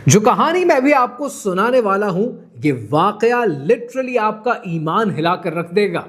जो कहानी मैं अभी आपको सुनाने वाला हूं, ये वाकया लिटरली आपका ईमान हिलाकर रख देगा।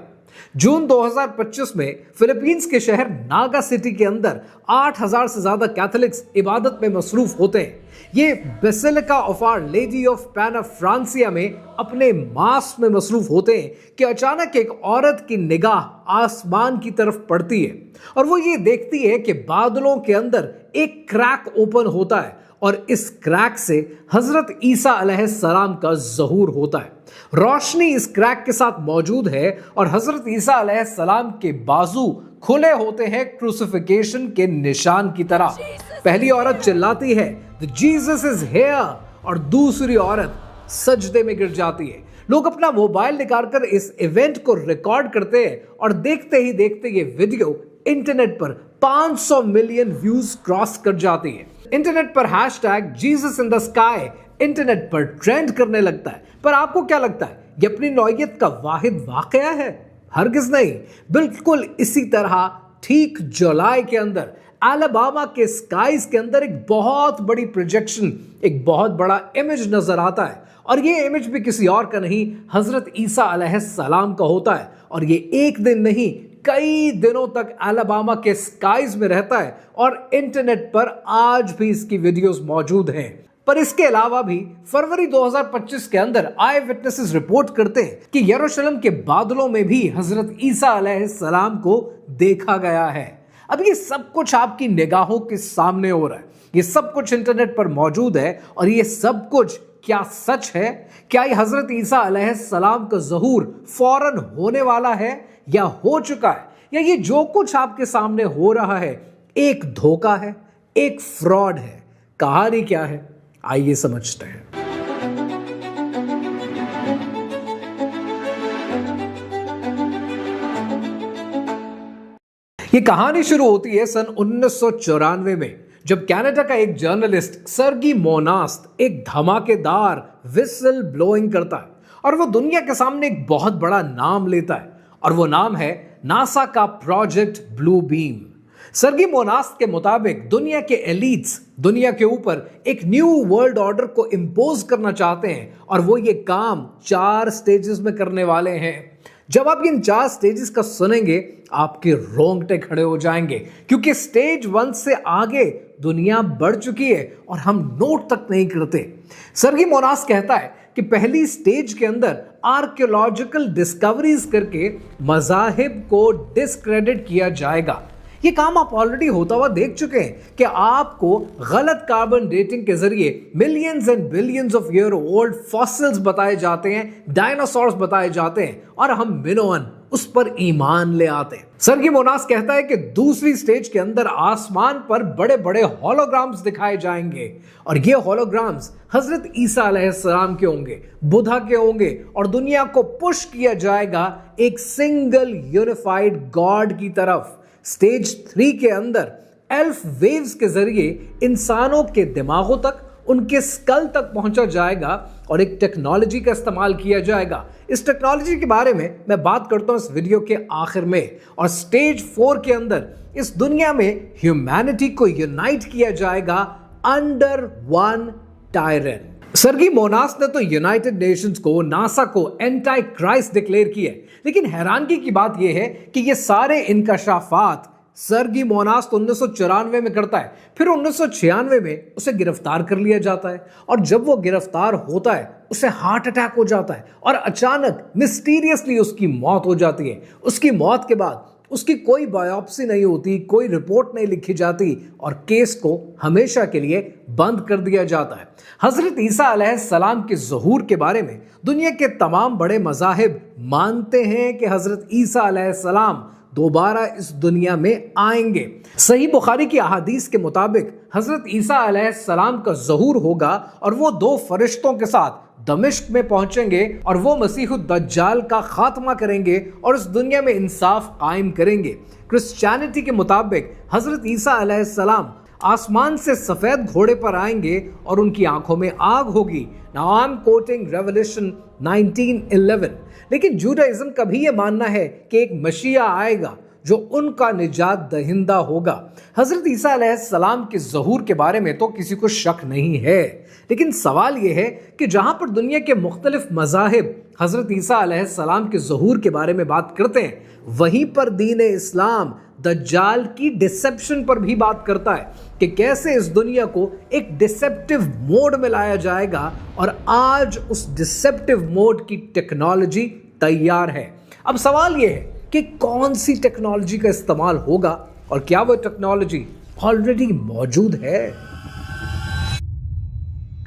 जून 2025 में फिलीपींस के शहर नागा सिटी के अंदर 8000 से ज्यादा कैथोलिक्स इबादत में मसरूफ होते हैं। ये basilica of Our Lady of Peñafrancia में अपने मास में मसरूफ होते हैं कि अचानक एक औरत की निगाह आसमान की तरफ पड़ती है और वो ये देखती है कि बादलों के अंदर एक क्रैक ओपन होता है और इस क्रैक से हजरत ईसा अलैहिस्सलाम का ज़हूर होता है। रोशनी इस क्रैक के साथ मौजूद है और हजरत ईसा अलैहिस्सलाम के बाजू खुले होते हैं क्रूसिफिकेशन के निशान की तरह। पहली औरत चिल्लाती है जीसस इज हियर और दूसरी औरत सजदे में गिर जाती है। लोग अपना मोबाइल निकालकर इस इवेंट को रिकॉर्ड करते हैं और देखते ही देखते ये वीडियो इंटरनेट पर 500 मिलियन व्यूज क्रॉस कर जाती है। इंटरनेट पर hashtag Jesus in the sky internet पर ट्रेंड करने लगता है। पर आपको क्या लगता है, ये अपनी नौइयत का वाहिद वाकया है? हरगिज नहीं। बिल्कुल इसी तरह ठीक जुलाई के अंदर अलाबामा के स्काईज के अंदर एक बहुत बड़ी प्रोजेक्शन, एक बहुत बड़ा इमेज नजर आता है और ये इमेज भी किसी और का नहीं, हजरत ईसा अलैहिस्सलाम का होता है। और ये एक दिन नहीं, कई दिनों तक अलाबामा के स्काईज में रहता है और इंटरनेट पर आज भी इसकी वीडियोस मौजूद हैं। पर इसके अलावा भी फरवरी 2025 के अंदर आई विटनेसेस रिपोर्ट करते हैं कि यरूशलेम के बादलों में भी हजरत ईसा अलैहिस्सलाम को देखा गया है। अब ये सब कुछ आपकी निगाहों के सामने हो रहा है, ये सब कुछ इंटरनेट पर मौजूद है और ये सब कुछ क्या सच है? क्या ये हजरत ईसा अलैहिस्सलाम का ज़हूर फौरन होने वाला है या हो चुका है, या ये जो कुछ आपके सामने हो रहा है एक धोखा है, एक फ्रॉड है? कहानी क्या है, आइए समझते हैं। ये कहानी शुरू होती है सन 1994 में, जब कनाडा का एक जर्नलिस्ट सर्गी मोनास्त एक धमाकेदार विसल ब्लोइंग करता है और वो दुनिया के सामने एक बहुत बड़ा नाम लेता है और वो नाम है नासा का प्रोजेक्ट ब्लू बीम। सर्गी मोनास्त के मुताबिक दुनिया के एलीट्स दुनिया के ऊपर एक न्यू वर्ल्ड ऑर्डर को इंपोज करना चाहते हैं और वो ये काम 4 स्टेजेस में करने वाले हैं। जब आप इन 4 स्टेजेस का सुनेंगे आपके रोंगटे खड़े हो जाएंगे, क्योंकि स्टेज 1 से आगे दुनिया बढ़ चुकी है और हम नोट तक नहीं करते। सर्गी मोनास्त कहता है कि पहली स्टेज के अंदर आर्कियोलॉजिकल डिस्कवरीज करके मज़ाहिब को डिस्क्रेडिट किया जाएगा। ये काम आप ऑलरेडी होता हुआ देख चुके हैं कि आपको गलत कार्बन डेटिंग के जरिए millions and billions of year old fossils बताए जाते हैं, डायनासोर्स बताए जाते हैं और हम मिनोअन उस पर ईमान ले आते हैं। सर्गी मोनास कहता है कि दूसरी स्टेज के अंदर आसमान पर बड़े बड़े होलोग्राम्स दिखाए जाएंगे और ये होलोग्राम्स हजरत ईसा अलैहिस्सलाम के होंगे, बुद्धा के होंगे और दुनिया को पुश किया जाएगा एक सिंगल यूनिफाइड गॉड की तरफ। स्टेज 3 के अंदर एल्फ वेव्स के जरिए इंसानों के दिमागों तक, उनके स्कल तक पहुंचा जाएगा और एक टेक्नोलॉजी का इस्तेमाल किया जाएगा। इस टेक्नोलॉजी के बारे में मैं बात करता हूं इस वीडियो के आखिर में। और स्टेज 4 के अंदर इस दुनिया में ह्यूमैनिटी को यूनाइट किया जाएगा अंडर वन टायरेंट। सर्गी मोनास ने तो यूनाइटेड नेशंस को, नासा को एंटी क्राइस्ट डिक्लेयर किया है, लेकिन हैरानगी की बात यह है कि ये सारे इंकशाफात सर्गी मोनास 1994 में करता है, फिर 1996 में उसे गिरफ्तार कर लिया जाता है और जब वो गिरफ्तार होता है उसे हार्ट अटैक हो जाता है और अचानक मिस्टीरियसली उसकी मौत हो जाती है। उसकी मौत के बाद उसकी कोई बायोप्सी नहीं होती, कोई रिपोर्ट नहीं लिखी जाती और केस को हमेशा के लिए बंद कर दिया जाता है। हजरत ईसा अलैहिस्सलाम के ज़हूर के बारे में दुनिया के तमाम बड़े मज़ाहिब मानते हैं कि हजरत ईसा अलैहिस्सलाम दोबारा इस दुनिया में आएंगे। सही बुखारी की अहादीस के मुताबिक हजरत ईसा अलैहिस्सलाम का ज़हूर होगा और वो 2 फरिश्तों के साथ दमिश्क में पहुंचेंगे और वो मसीहुद दज्जाल का खात्मा करेंगे और इस दुनिया में इंसाफ कायम करेंगे। क्रिश्चियनिटी के मुताबिक हजरत ईसा अलैहिस्सलाम आसमान से सफेद घोड़े पर आएंगे और उनकी आंखों में आग होगी। Now I am quoting revelation 19:11। लेकिन जूडाइज्म का भी ये मानना है कि एक मसीहा आएगा जो उनका निजात दहिंदा होगा। हजरत ईसा अलैहिस्सलाम के ज़हूर के बारे में तो किसी को शक नहीं है, लेकिन सवाल यह है कि जहां पर दुनिया के मुख्तलिफ मज़ाहिब हजरत ईसा अलैहिस्सलाम के ज़हूर के बारे में बात करते हैं, वहीं पर दीन इस्लाम दज्जाल की डिसेप्शन पर भी बात करता है कि कैसे इस दुनिया को एक डिसेप्टिव मोड में लाया जाएगा, और आज उस डिसेप्टिव मोड की टेक्नोलॉजी तैयार है। अब सवाल यह है कि कौन सी टेक्नोलॉजी का इस्तेमाल होगा और क्या वो टेक्नोलॉजी ऑलरेडी मौजूद है।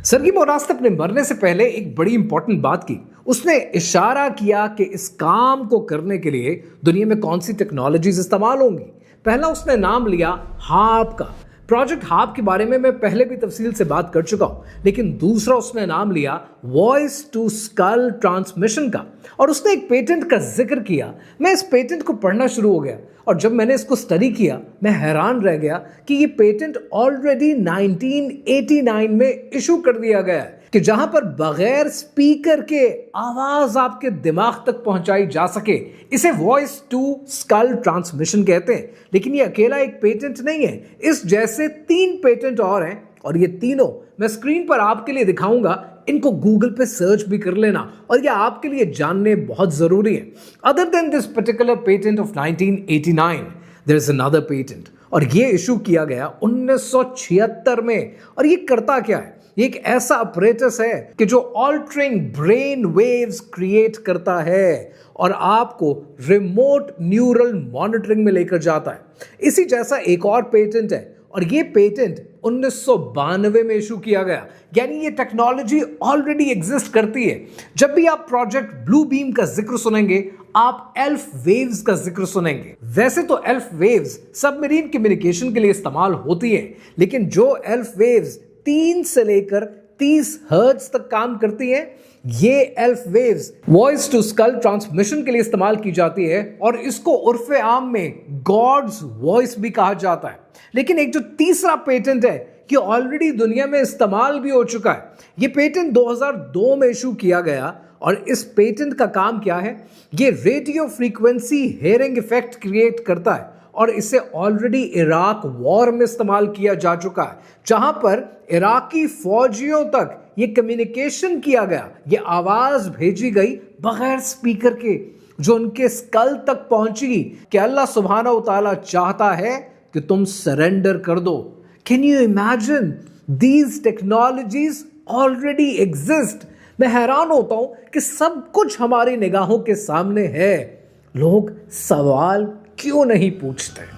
सरगी मोनास्त अपने मरने से पहले एक बड़ी इंपॉर्टेंट बात की। उसने इशारा किया कि इस काम को करने के लिए दुनिया में कौन सी टेक्नोलॉजीज इस्तेमाल होंगी। पहला उसने नाम लिया हार्प का। प्रोजेक्ट हार्प के बारे में मैं पहले भी तफसील से बात कर चुका हूं, लेकिन दूसरा उसने नाम लिया वॉइस टू स्कल ट्रांसमिशन का, और उसने एक पेटेंट का जिक्र किया। मैं इस पेटेंट को पढ़ना शुरू हो गया, और जब मैंने इसको स्टडी किया मैं हैरान रह गया कि ये पेटेंट ऑलरेडी 1989 में इशू कर दिया गया है, कि जहां पर बगैर स्पीकर के आवाज आपके दिमाग तक पहुंचाई जा सके, इसे वॉइस टू स्कल ट्रांसमिशन कहते हैं। लेकिन ये अकेला एक पेटेंट नहीं है, इस जैसे 3 पेटेंट और हैं, और ये तीनों मैं स्क्रीन पर आपके लिए दिखाऊंगा। इनको गूगल पे सर्च भी कर लेना, और ये आपके लिए जानने बहुत जरूरी है। Other than this particular patent of 1989 there is another patent, और ये इशू किया गया 1976 में। और ये करता क्या है? ये एक ऐसा अपरेटस है कि जो ऑल्टरिंग ब्रेन वेव्स क्रिएट करता है और आपको रिमोट न्यूरल मॉनिटरिंग में लेकर जाता है। इसी जैसा एक और पेटेंट है, और ये पेटेंट 1992 में इशू किया गया। यानी ये टेक्नोलॉजी ऑलरेडी एग्जिस्ट करती है। जब भी आप प्रोजेक्ट ब्लू बीम का जिक्र सुनेंगे, आप एल्फ वेव्स का जिक्र सुनेंगे। वैसे तो एल्फ वेव्स सबमरीन कम्युनिकेशन के लिए इस्तेमाल होती है, लेकिन जो एल्फ वेव्स 3 से लेकर 30 हर्ट्ज तक काम करती हैं, ये ELF waves voice to skull transmission के लिए इस्तेमाल की जाती है, और इसको उर्फे आम में गॉड्स वॉइस भी कहा जाता है। लेकिन एक जो तीसरा पेटेंट है, ये ऑलरेडी दुनिया में इस्तेमाल भी हो चुका है। ये पेटेंट 2002 में इशू किया गया, और इस पेटेंट का काम क्या है? ये radio frequency hearing effect create करता है, और इसे ऑलरेडी इराक वॉर में इस्तेमाल किया जा चुका है, जहां पर इराकी फौजियों तक ये कम्युनिकेशन किया गया, ये आवाज भेजी गई बगैर स्पीकर के, जो उनके स्कल तक पहुंची कि अल्लाह सुब्हाना व तआला चाहता है कि तुम सरेंडर कर दो। Can you imagine? These technologies already exist. मैं हैरान होता हूं कि सब कुछ हमारी निगाहों के सामने है, लोग सवाल क्यों नहीं पूछते?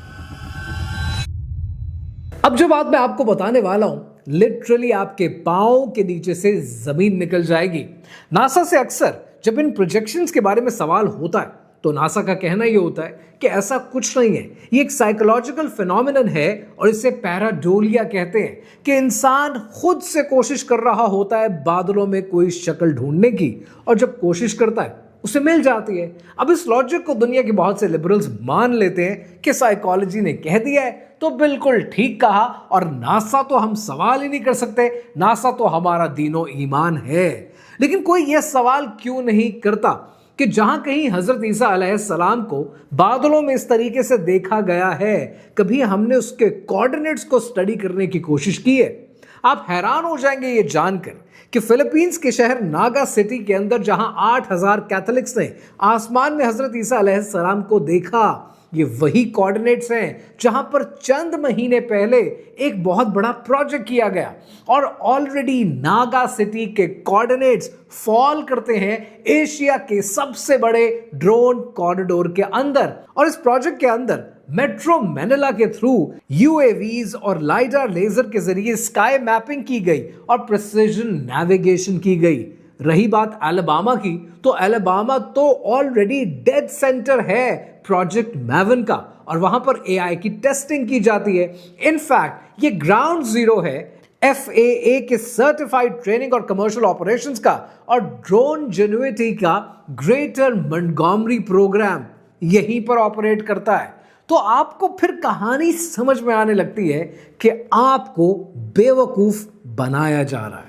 अब जो बात मैं आपको बताने वाला हूं, लिटरली आपके पांव के नीचे से जमीन निकल जाएगी। नासा से अक्सर जब इन प्रोजेक्शंस के बारे में सवाल होता है, तो नासा का कहना यह होता है कि ऐसा कुछ नहीं है, ये एक साइकोलॉजिकल फिनोमिनन है, और इसे पैराडोलिया कहते हैं, कि इंसान खुद से कोशिश कर रहा होता है बादलों में कोई शक्ल ढूंढने की, और जब कोशिश करता है उसे मिल जाती है। अब इस लॉजिक को दुनिया के बहुत से लिबरल्स मान लेते हैं कि साइकोलॉजी ने कह दिया है तो बिल्कुल ठीक कहा, और नासा तो हम सवाल ही नहीं कर सकते, नासा तो हमारा दीनो ईमान है। लेकिन कोई यह सवाल क्यों नहीं करता कि जहां कहीं हजरत ईसा अलैहिस्सलाम को बादलों में इस तरीके से देखा गया है, कभी हमने उसके कोऑर्डिनेट्स को स्टडी करने की कोशिश की है? आप हैरान हो जाएंगे ये जानकर कि फिलीपींस के शहर नागा सिटी के अंदर जहां 8000 कैथोलिक्स ने आसमान में हजरत ईसा अलैहिस्सलाम को देखा, ये वही कोऑर्डिनेट्स हैं जहां पर चंद महीने पहले एक बहुत बड़ा प्रोजेक्ट किया गया, और ऑलरेडी नागा सिटी के कोऑर्डिनेट्स फॉल करते हैं एशिया के सबसे बड़े ड्रोन कॉरिडोर के अंदर। और इस प्रोजेक्ट के अंदर मेट्रो मैनिला के थ्रू यूएवीज और लाइडर लेजर के जरिए स्काई मैपिंग की गई और प्रिसिजन नेविगेशन की गई। रही बात अलबामा की, तो अलबामा तो ऑलरेडी डेड सेंटर है प्रोजेक्ट मैवन का, और वहां पर एआई की टेस्टिंग की जाती है। इनफैक्ट ये ग्राउंड जीरो है FAA के सर्टिफाइड ट्रेनिंग और कमर्शियल ऑपरेशंस का, और ड्रोन जेन्युइटी का ग्रेटर मंटगोमरी प्रोग्राम यहीं पर ऑपरेट करता है। तो आपको फिर कहानी समझ में आने लगती है कि आपको बेवकूफ बनाया जा रहा है।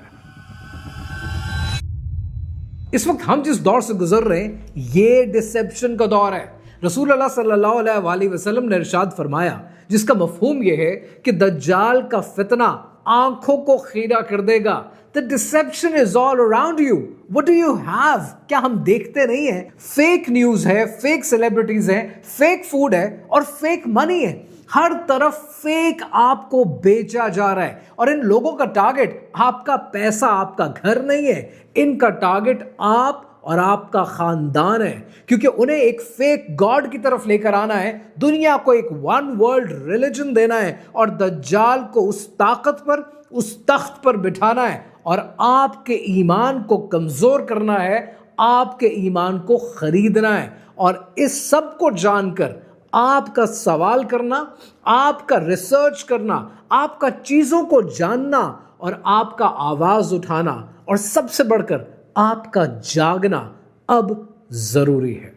इस वक्त हम जिस दौर से गुजर रहे हैं, ये डिसेप्शन का दौर है। रसूल अल्लाह सल्लल्लाहु अलैहि वसल्लम ने इरशाद फरमाया, जिसका मफहूम यह है कि दज्जाल का फितना आंखों को खीरा कर देगा। The deception is all around you. What do you have? क्या हम देखते नहीं है? फेक न्यूज है, फेक सेलिब्रिटीज है, फेक फूड है और फेक मनी है। हर तरफ फेक आपको बेचा जा रहा है और इन लोगों का टारगेट आपका पैसा, आपका घर नहीं है। इनका टारगेट आप और आपका खानदान है, क्योंकि उन्हें एक फेक गॉड की तरफ लेकर आना है, दुनिया को एक वन वर्ल्ड रिलीजन देना है और दज्जाल को उस ताकत पर, उस तख्त पर बिठाना है और आपके ईमान को कमजोर करना है, आपके ईमान को खरीदना है। और इस सब को जानकर आपका सवाल करना, आपका रिसर्च करना, आपका चीजों को जानना और आपका आवाज उठाना और सबसे बढ़कर आपका जागना अब जरूरी है।